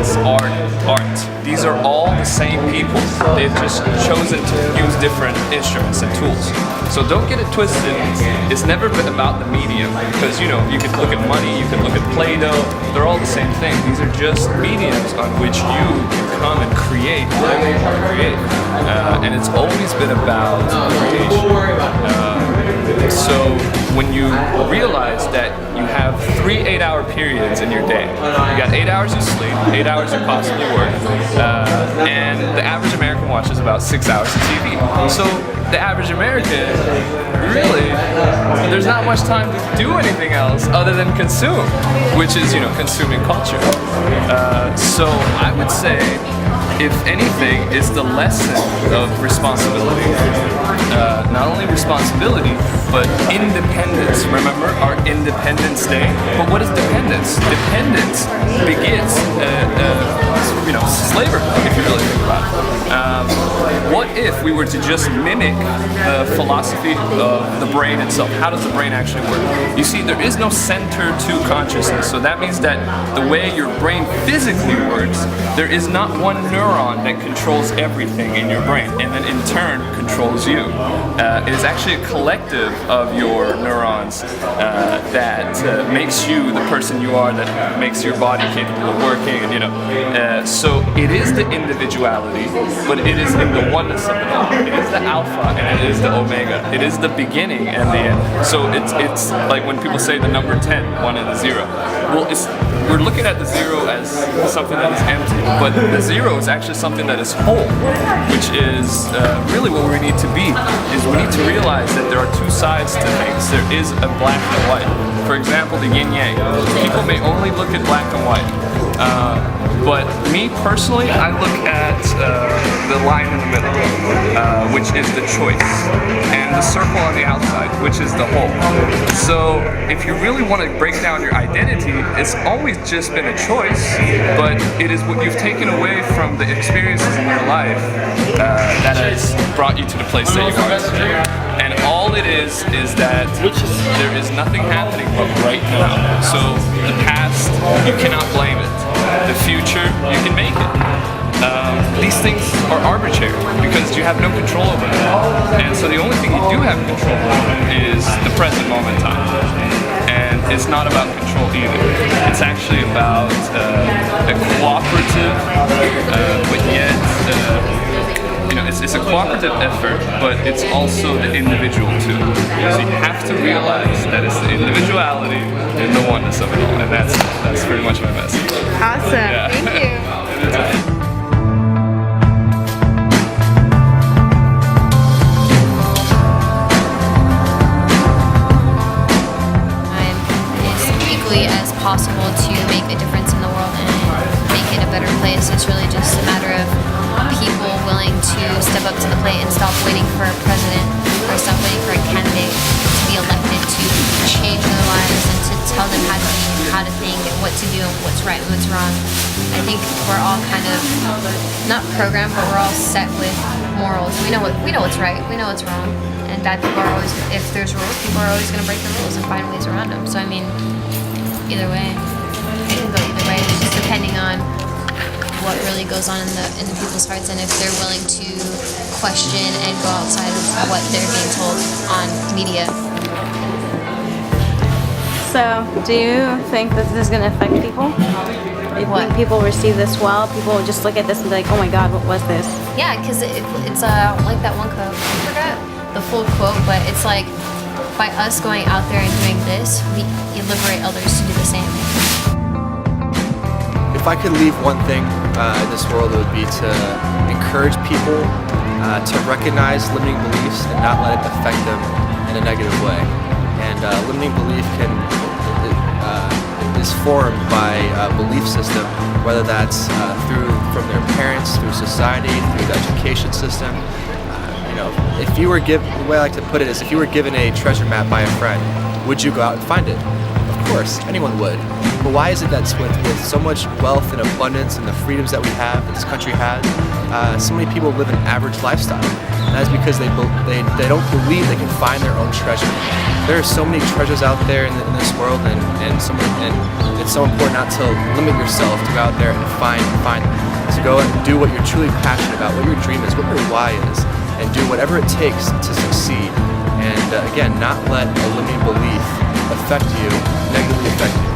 science, art. These are all the same people. They've just chosen to use different instruments and tools. So don't get it twisted. It's never been about the medium, because you can look at money, you can look at Play-Doh. They're all the same thing. These are just mediums on which you can come and create whatever you want to create. And it's always been about creation. So when you realize that you have 3 8-hour periods in your day, you got 8 hours you sleep, 8 hours you possibly work, and the average American watches about 6 hours of TV. So the average American, really, there's not much time to do anything else other than consume, which is, consuming culture. So I would say, if anything, is the lesson of responsibility. Not only responsibility, but independence. Remember our Independence Day? But what is dependence? Dependence begets, slavery, if you really think about it. What if we were to just mimic the philosophy of the brain itself? How does the brain actually work? You see, there is no center to consciousness, so that means that the way your brain physically works, there is not one neuron that controls everything in your brain, and then in turn controls you. It is actually a collective of your neurons that makes you the person you are, that makes your body capable of working, and so it is the individuality, but it is in the oneness of it all. It is the alpha and it is the omega. It is the beginning and the end. So it's like when people say the number 10, 1 and the 0. Well, we're looking at the 0 as something that is empty, but the 0 is actually something that is whole, which is really what we need to be. Is we need to realize that there are two sides to things. There is a black and white. For example, the yin yang. People may only look at black and white. But me personally, I look at the line in the middle, which is the choice, and the circle on the outside, which is the whole. So if you really want to break down your identity, it's always just been a choice, but it is what you've taken away from the experiences in your life that has brought you to the place that you are today. And all it is that there is nothing happening but right now. So the past, you cannot blame it. The future, you can make it. These things are arbitrary because you have no control over them. And so the only thing you do have control over is the present moment in time. And it's not about control either. It's actually about a cooperative, but yet, it's a cooperative effort, but it's also the individual too. So you have to realize that it's the individuality and the oneness of it all, and that's pretty much my message. Awesome, yeah. Thank you. As possible to make a difference in the world and make it a better place. It's really just a matter of people willing to step up to the plate and stop waiting for a president or stop waiting for a candidate to be elected to change their lives and to tell them how to be, how to think, and what to do and what's right and what's wrong. I think we're all kind of not programmed, but we're all set with morals. We know what's right, we know what's wrong, and bad people are always, if there's rules, people are always going to break the rules and find ways around them. So I mean, either way, it can go either way. It's just depending on what really goes on in the people's hearts, and if they're willing to question and go outside of what they're being told on media. So, do you think that this is going to affect people? Do you think people receive this well? People just look at this and be like, oh my god, what was this? Yeah, because it's like that one quote. I forgot the full quote, but it's like, by us going out there and doing this, we liberate others to do the same. If I could leave one thing in this world, it would be to encourage people to recognize limiting beliefs and not let it affect them in a negative way. And limiting belief is formed by a belief system, whether that's from their parents, through society, through the education system. If you were given, the way I like to put it is, if you were given a treasure map by a friend, would you go out and find it? Of course, anyone would. But why is it that with so much wealth and abundance and the freedoms that we have, that this country has, so many people live an average lifestyle? And that's because they don't believe they can find their own treasure. There are so many treasures out there in this world, and it's so important not to limit yourself to go out there and find them. To go and do what you're truly passionate about, what your dream is, what your why is, and do whatever it takes to succeed. And again, not let a limiting belief affect you, negatively affect you.